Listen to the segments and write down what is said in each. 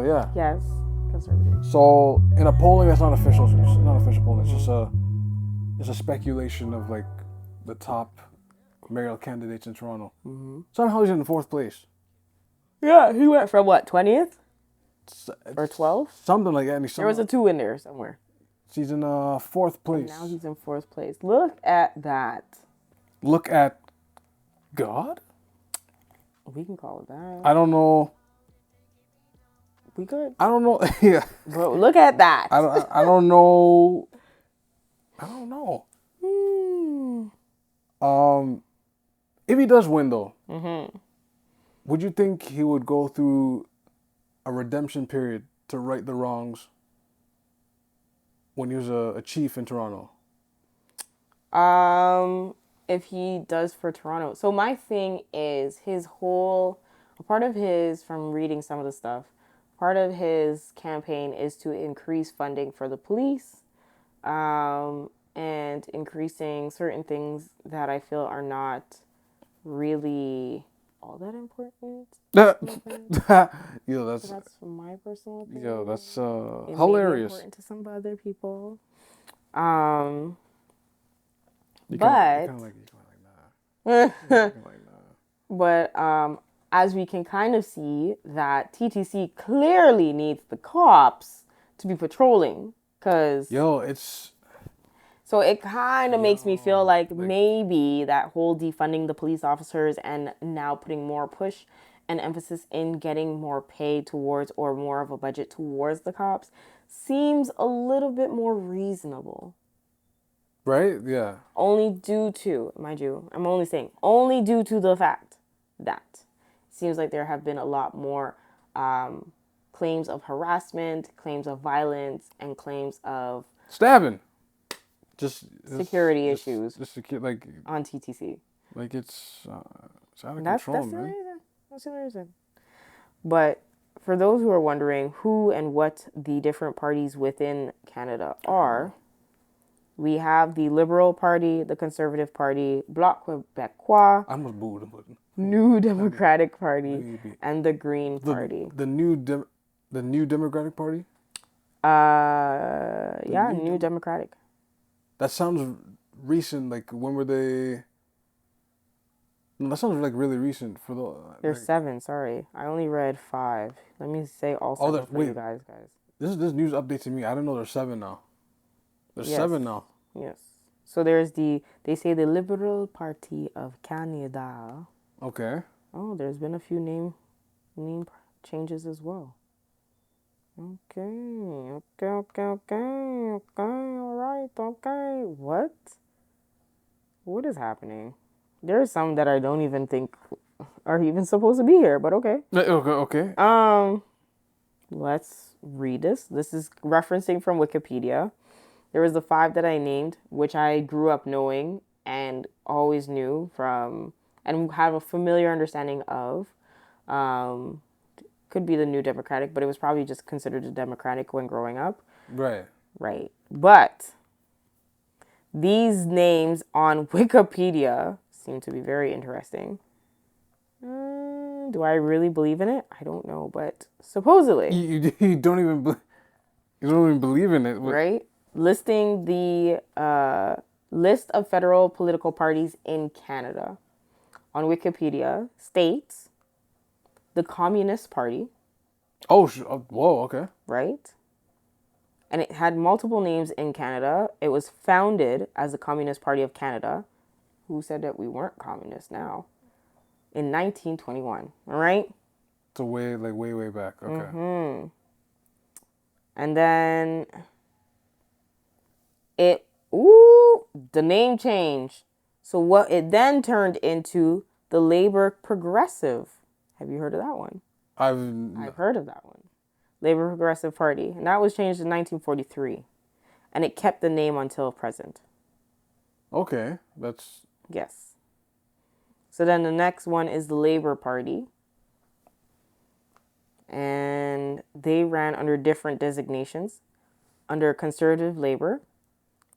Yeah. Yes, conservative. So in a polling that's not official, it's not official polling. It's a speculation of like the top mayoral candidates in Toronto. Somehow he's in fourth place. Yeah, he went from what, 20th or 12th? Something like that. And There was a 2 in there somewhere. He's in fourth place. And now he's in fourth place. Look at that. Look at God? We can call it that. I don't know. We could. I don't know. Yeah. But look at that. I don't know. I don't know. If he does win though, would you think he would go through a redemption period to right the wrongs when he was a chief in Toronto? If he does for Toronto. So my thing is a part of his, from reading some of the stuff, part of his campaign is to increase funding for the police, and increasing certain things that I feel are not really all that important. That's my personal opinion. Yo, that's It hilarious. may be important to some other people. But as we can kind of see, that TTC clearly needs the cops to be patrolling, so it kind of makes me feel like maybe that whole defunding the police officers and now putting more push and emphasis in getting more pay towards, or more of a budget towards, the cops seems a little bit more reasonable. Right? Yeah. Only due to, mind you, I'm only saying, only due to the fact that it seems like there have been a lot more claims of harassment, claims of violence, and claims of stabbing. Security issues like on TTC. Like it's out of control, man. That's the reason. But for those who are wondering who and what the different parties within Canada are, we have the Liberal Party, the Conservative Party, Bloc Québécois, I almost booed him. New Democratic Party, and the Green Party. The New Democratic Party? New Democratic. That sounds recent. Like, when were they? No, that sounds like really recent for the. There's 7. Sorry, I only read 5. Let me say all 7 for you guys. This is news update to me. I didn't know there's 7 now. There's 7 now. Yes. So there's they say the Liberal Party of Canada. Okay. Oh, there's been a few name changes as well. Okay. All right. Okay. What is happening? There's some that I don't even think are even supposed to be here, but okay. Okay. Let's read this. This is referencing from Wikipedia. There was the 5 that I named, which I grew up knowing and always knew from, and have a familiar understanding of. Could be the New Democratic, but it was probably just considered a Democratic when growing up. Right. But these names on Wikipedia seem to be very interesting. Do I really believe in it? I don't know, but supposedly. You don't even believe in it. Right? Listing the list of federal political parties in Canada on Wikipedia states the Communist Party. Whoa, okay. Right? And it had multiple names in Canada. It was founded as the Communist Party of Canada. Who said that we weren't communist now? In 1921, all right? So way back, okay. And then the name changed. So what it then turned into the Labor Progressive. Have you heard of that one? I've heard of that one. Labor Progressive Party. And that was changed in 1943. And it kept the name until present. Okay, Yes. So then the next one is the Labour Party. And they ran under different designations. Under Conservative Labour,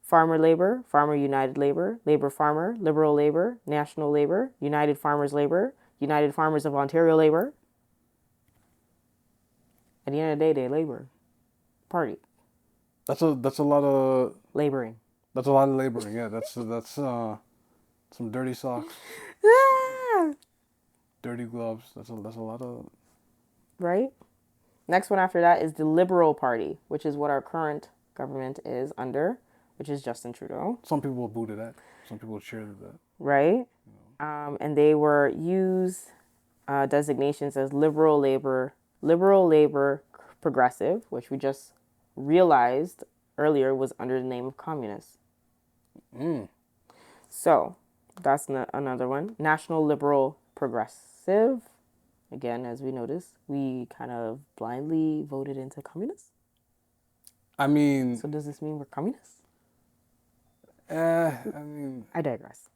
Farmer United Labour, Labour Farmer, Liberal Labour, National Labour, United Farmers Labour, United Farmers of Ontario Labour. At the end of the day, they labor. Party. That's a lot of laboring. That's a lot of laboring. Yeah, that's some dirty socks, dirty gloves. That's a lot of. Right. Next one after that is the Liberal Party, which is what our current government is under, which is Justin Trudeau. Some people will booted that. Some people cheered that. Right. And they were used designations as liberal labor, progressive, which we just realized earlier was under the name of communist. So that's another one. National Liberal Progressive. Again, as we noticed, we kind of blindly voted into communists. I mean... So does this mean we're communists? I digress.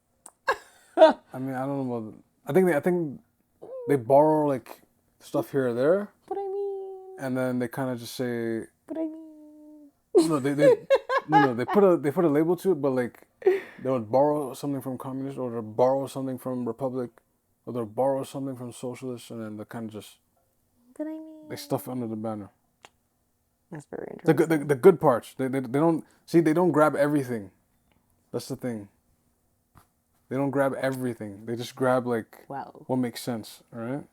I mean, I don't know about... I think they borrow, like, stuff here or there. But I mean... And then they kind of just say... But I mean... No, they put a label to it, but, like, they would borrow something from communist, or they'll borrow something from republic, or they'll borrow something from socialist, and then they kind of just... But I mean... They stuff it under the banner. That's very interesting. The good parts. They don't... See, they don't grab everything. That's the thing. They don't grab everything. They just grab, like, what makes sense, all right?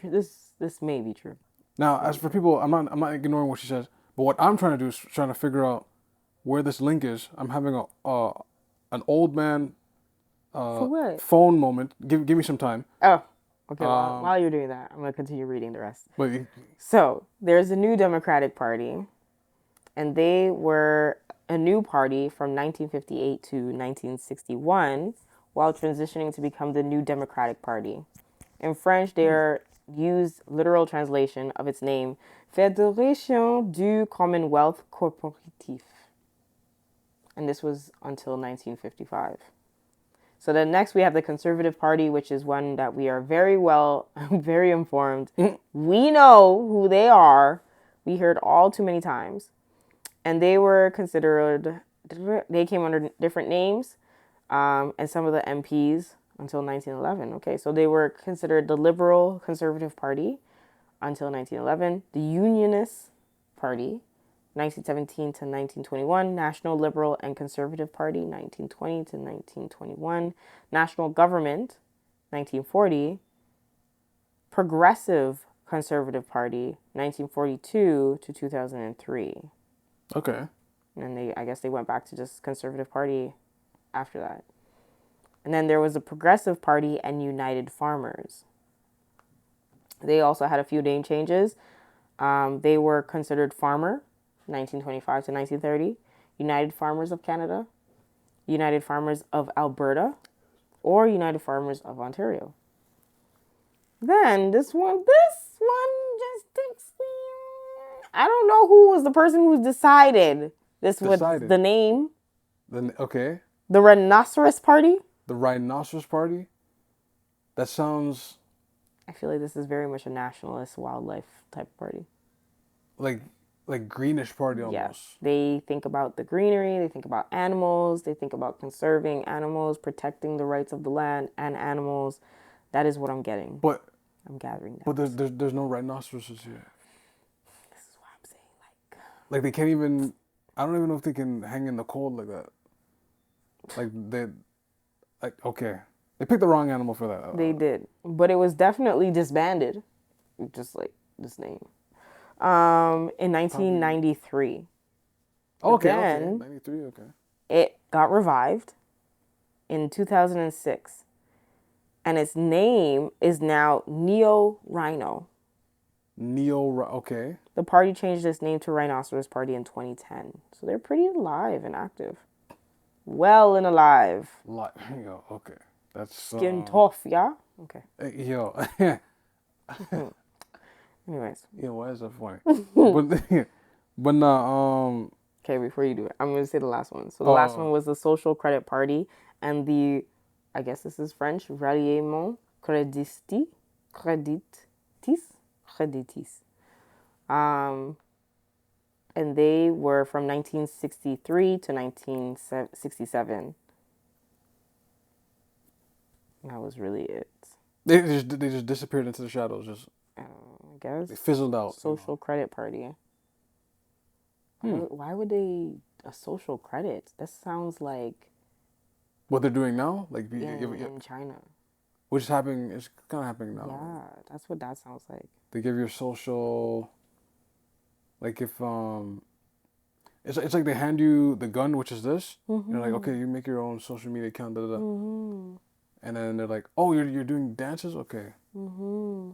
This may be true. Now, as for people, I'm not ignoring what she says, but what I'm trying to do is trying to figure out where this link is. I'm having an old man phone moment. Give me some time. Oh, okay. While you're doing that, I'm going to continue reading the rest. So, there's a new Democratic Party, and they were a new party from 1958 to 1961, while transitioning to become the New Democratic Party. In French, they are used literal translation of its name, Fédération du Commonwealth Corporatif. And this was until 1955. So then next we have the Conservative Party, which is one that we are very informed. We know who they are. We heard all too many times. And they were considered, they came under different names. And some of the MPs until 1911. Okay, so they were considered the Liberal Conservative Party until 1911, the Unionist Party, 1917 to 1921, National Liberal and Conservative Party, 1920 to 1921, National Government, 1940, Progressive Conservative Party, 1942 to 2003. Okay. And I guess they went back to just Conservative Party after that. And then there was a Progressive Party and United Farmers. They also had a few name changes. They were considered Farmer, 1925 to 1930, United Farmers of Canada, United Farmers of Alberta, or United Farmers of Ontario. Then this one just takes me... I don't know who was the person who decided this was the name. Okay. The Rhinoceros Party? The Rhinoceros Party? That sounds... I feel like this is very much a nationalist wildlife type of party. Like greenish party almost. Yeah. They think about the greenery, they think about animals, they think about conserving animals, protecting the rights of the land and animals. That is what I'm getting. But I'm gathering that. But there's no rhinoceroses here. This is what I'm saying. Like they can't even... I don't even know if they can hang in the cold like that. Okay. They picked the wrong animal for that. They did. But it was definitely disbanded. Just like this name. In 1993. Okay. 93, okay. It got revived in 2006. And its name is now Neo-Rhino. Okay. The party changed its name to Rhinoceros Party in 2010. So they're pretty alive and active. Well and alive. Yo, okay. That's... Skin tough, yeah? Okay. Yo. Anyways. Yeah, why is that funny? but no, Okay, before you do it, I'm going to say the last one. So the last one was the Social Credit Party and the, I guess this is French, Ralliement Creditis. And they were from 1963 to 1967. That was really it. They just disappeared into the shadows. Just I guess. They fizzled out. Social credit party. Why would they a social credit? That sounds like what they're doing now, like in China. Which is happening. It's kind of happening now. Yeah, that's what that sounds like. They give your social. Like if it's like they hand you the gun, which is this. Mm-hmm. You're like, okay, you make your own social media account. Da, da, da. Mm-hmm. And then they're like, oh, you're doing dances, okay. Mm-hmm.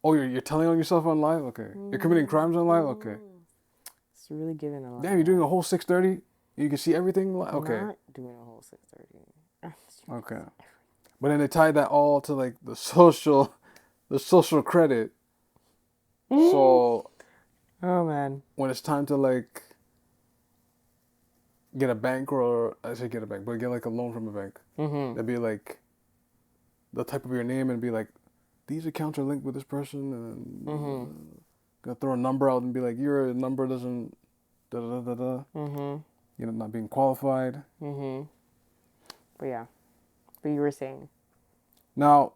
Oh, you're telling on yourself on live, okay. Mm-hmm. You're committing crimes on live, okay. It's really giving a lot. Damn, you're doing a whole 6:30. You can see everything, okay. I'm not doing a whole 6:30. Okay. But then they tie that all to like the social credit. Mm-hmm. So. Oh man. When it's time to like get a bank or I say get a bank, but get like a loan from a bank, that'd be like the type of your name and be like, these accounts are linked with this person, and gonna throw a number out and be like, your number doesn't da da da da. You know, not being qualified. But yeah, but you were saying. Now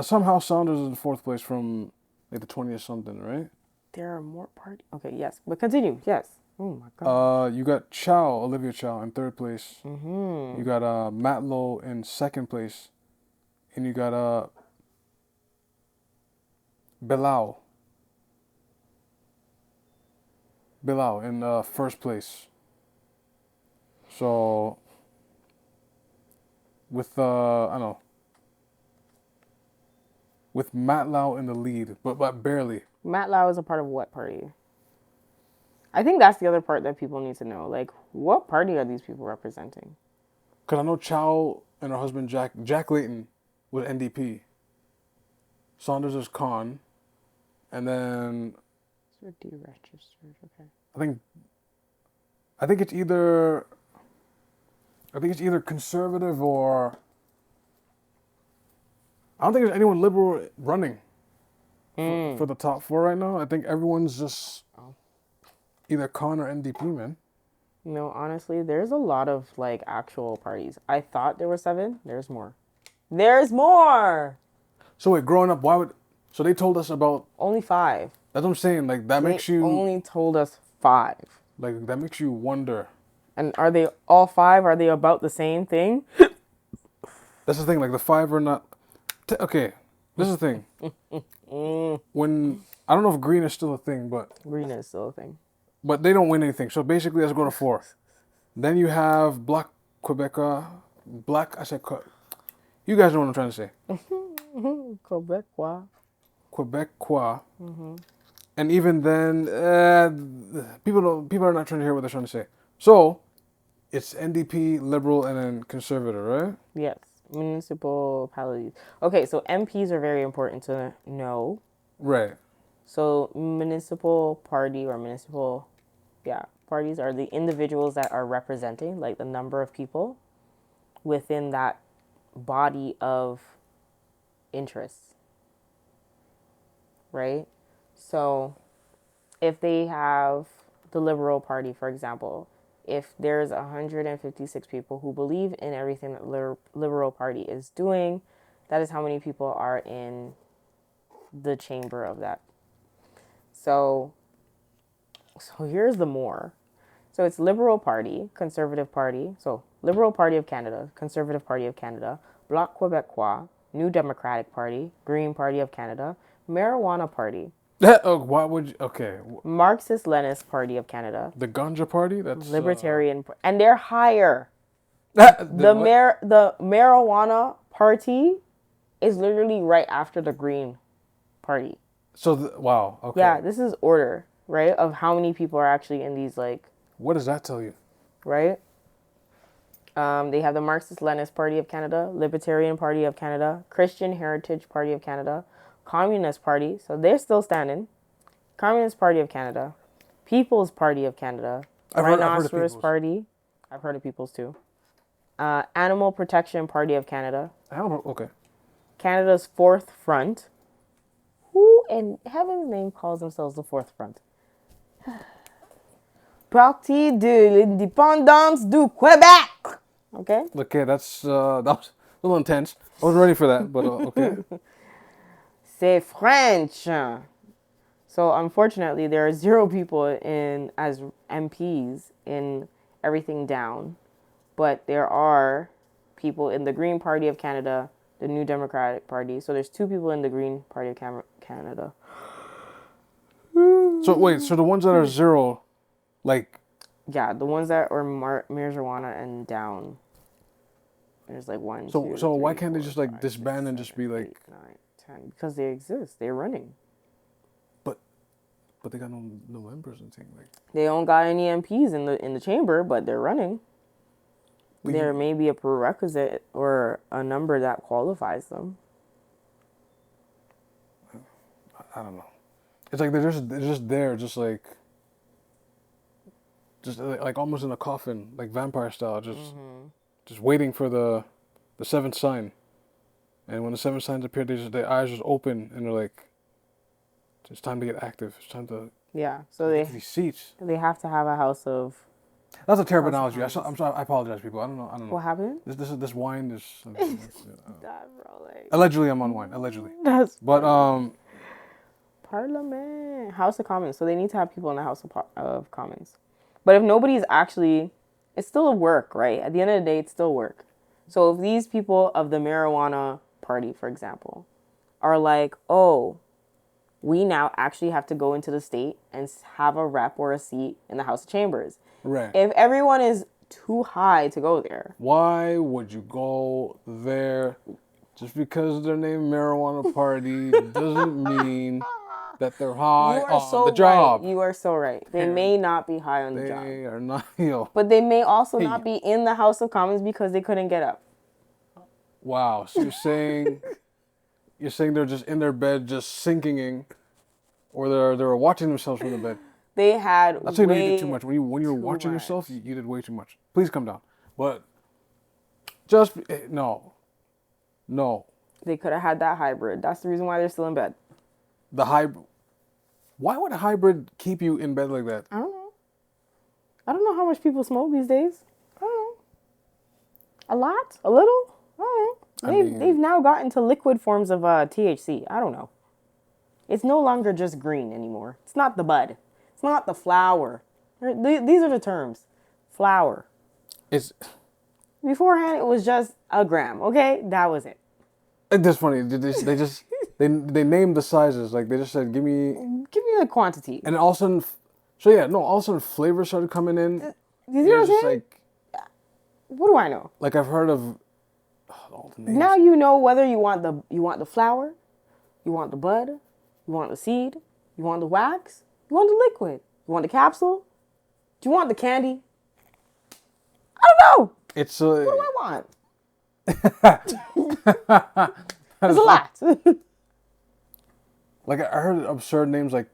somehow Saunders is in fourth place from like the 20th something, right? There are more parties. Okay, yes, but continue. Yes. Oh my god. You got Olivia Chow in third place. You got Matt Lowe in second place, and you got Bilal in first place. So with I don't know, with Matt Lau in the lead, but barely. Matt Lau is a part of what party? I think that's the other part that people need to know. Like, what party are these people representing? Because I know Chow and her husband Jack Layton was NDP. Saunders is Con. And then... They're deregistered, okay. I think it's either conservative or... I don't think there's anyone liberal running for the top four right now. I think everyone's just either Con or NDP, man. You know, honestly, there's a lot of, like, actual parties. I thought there were 7. There's more. There's more! So, wait, growing up, so they told us about... Only 5. That's what I'm saying. Like, that makes you... only told us 5. Like, that makes you wonder. And are they all 5? Are they about the same thing? That's the thing. Like, the 5 are not... Okay, this is the thing. When... I don't know if green is still a thing, but... Green is still a thing. But they don't win anything. So basically, let's go to 4. Then you have Black Quebecois. You guys know what I'm trying to say. Quebecois. Mm-hmm. And even then, people are not trying to hear what they're trying to say. So, it's NDP, Liberal, and then Conservative, right? Yes. Municipalities. Okay, so MPs are very important to know. Right. So municipal party or municipal, parties are the individuals that are representing, like the number of people within that body of interests, right? So if they have the Liberal Party, for example, if there's 156 people who believe in everything that Liberal Party is doing, that is how many people are in the chamber of that. So here's the more. So it's Liberal Party, Conservative Party. So Liberal Party of Canada, Conservative Party of Canada, Bloc Québécois, New Democratic Party, Green Party of Canada, Marijuana Party. Why would you... Okay. Marxist-Leninist Party of Canada. The Ganja Party? That's... Libertarian... And they're higher. The Marijuana Party is literally right after the Green Party. So, wow. Okay. Yeah, this is order, right? Of how many people are actually in these, like... What does that tell you? Right? They have the Marxist-Leninist Party of Canada, Libertarian Party of Canada, Christian Heritage Party of Canada, Communist Party, so they're still standing, Communist Party of Canada, People's Party of Canada, Rhinoceros Party, I've heard of People's too, Animal Protection Party of Canada. Okay. Canada's Fourth Front. Who in heaven's name calls themselves the Fourth Front? Parti de l'Indépendance du Québec. Okay. Okay, that was a little intense. I wasn't ready for that, but okay. C'est French. So unfortunately, there are 0 people in as MPs in everything down, but there are people in the Green Party of Canada, the New Democratic Party. So there's 2 people in the Green Party of Canada. So wait, so the ones that are 0, like... Yeah, the ones that are marijuana and down. There's like 1, 2, So 3, why can't 4, they just like 5, disband 6, and just 7, be like... 8, 9, 10? Because they exist. They're running. But they got no members and things like... They don't got any MPs in the chamber, but they're running. There may be a prerequisite or a number that qualifies them. I don't know. It's like they're just there, just like almost in a coffin, like vampire style, just waiting for the 7th sign. And when the 7 signs appear, their eyes just open and they're like, it's time to get active. It's time to So get these seats. They have to have a house of... That's a terrible analogy. I'm sorry. I apologize, people. I don't know. What happened? This wine is... Like... Allegedly, I'm on wine. Allegedly. But Parliament. House of Commons. So they need to have people in the House of Commons. But if nobody's actually... It's still a work, right? At the end of the day, it's still work. So if these people of the marijuana party, for example, are like, oh, we now actually have to go into the state and have a rep or a seat in the House of Chambers. Right. If everyone is too high to go there. Why would you go there? Just because they're named Marijuana Party doesn't mean that they're high on the job. Right. You are so right. They may not be high on the job. They are not, yo. But they may also not be in the House of Commons because they couldn't get up. Wow. So you're saying they're just in their bed just sinking, or they're watching themselves from the bed. They had That's when you did too much. When you were watching yourself, you did way too much. Please come down. But just no. They could have had that hybrid. That's the reason why they're still in bed. The hybrid. Why would a hybrid keep you in bed like that? I don't know. I don't know how much people smoke these days. I don't know. A lot? A little? I don't know. They've now gotten to liquid forms of THC. I don't know. It's no longer just green anymore. It's not the bud. It's not the flower. These are the terms. Flower. Beforehand, it was just a gram. Okay, that was it. It's funny. They named the sizes. Like they just said, give me the quantity. And all of a sudden, all of a sudden flavors started coming in. You see what I'm saying? What do I know? Like I've heard of all the names. Now you know whether you want the flower, you want the bud, you want the seed, you want the wax, you want the liquid, you want the capsule, do you want the candy? I don't know. What do I want? There's a lot. Like I heard absurd names like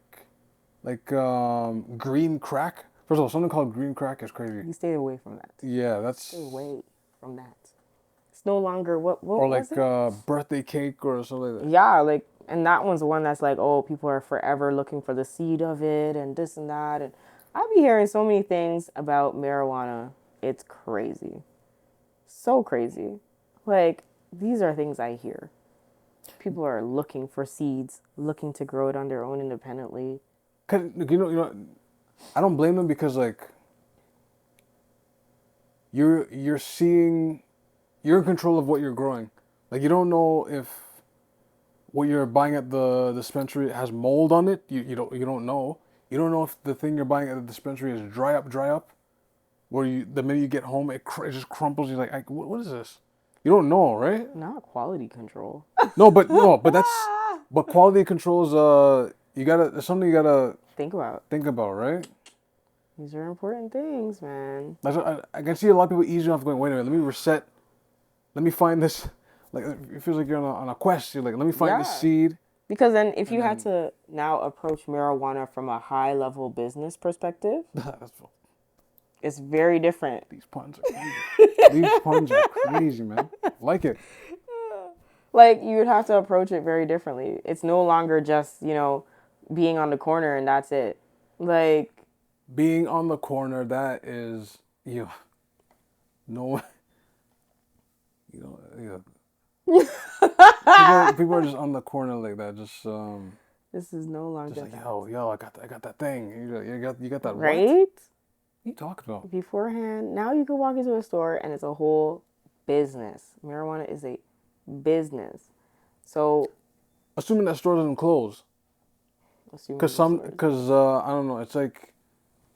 green crack. First of all, something called green crack is crazy. You stay away from that. Yeah, that's... Stay away from that. It's no longer what or like was it? Birthday cake or something like that. Yeah, and that one's the one that's like, oh, people are forever looking for the seed of it and this and that. And I be hearing so many things about marijuana. It's crazy. So crazy. Like, these are things I hear. People are looking for seeds, looking to grow it on their own independently. Cause you know, I don't blame them because like you're in control of what you're growing. Like you don't know if what you're buying at the dispensary has mold on it. You don't know. You don't know if the thing you're buying at the dispensary is dry up, where the minute you get home it just crumples. You're like, what is this? You don't know, right? Not quality control. But quality control is it's something you gotta think about, right? These are important things, man. I can see a lot of people easing off going, wait a minute, let me reset. Let me find this. Like, it feels like you're on a quest. You're like, let me find this seed. Because then if you had to now approach marijuana from a high-level business perspective, it's very different. These puns are crazy, man. Like it. Like, you would have to approach it very differently. It's no longer just, being on the corner and that's it. Like... Being on the corner, that is, no... people are just on the corner like that, just This is no longer just like, that. yo, I got that thing. You got that right? What are you talking about? Beforehand, now you can walk into a store and it's a whole business. Marijuana is a business. So, assuming that store doesn't close. Because I don't know, it's like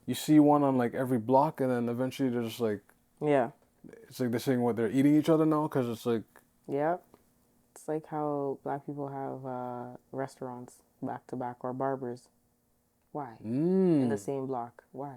you see one on like every block, and then eventually they're just like, yeah, it's like they're saying what they're eating each other now, because it's like, yep, it's like how black people have restaurants back to back or barbers. Why in the same block? Why?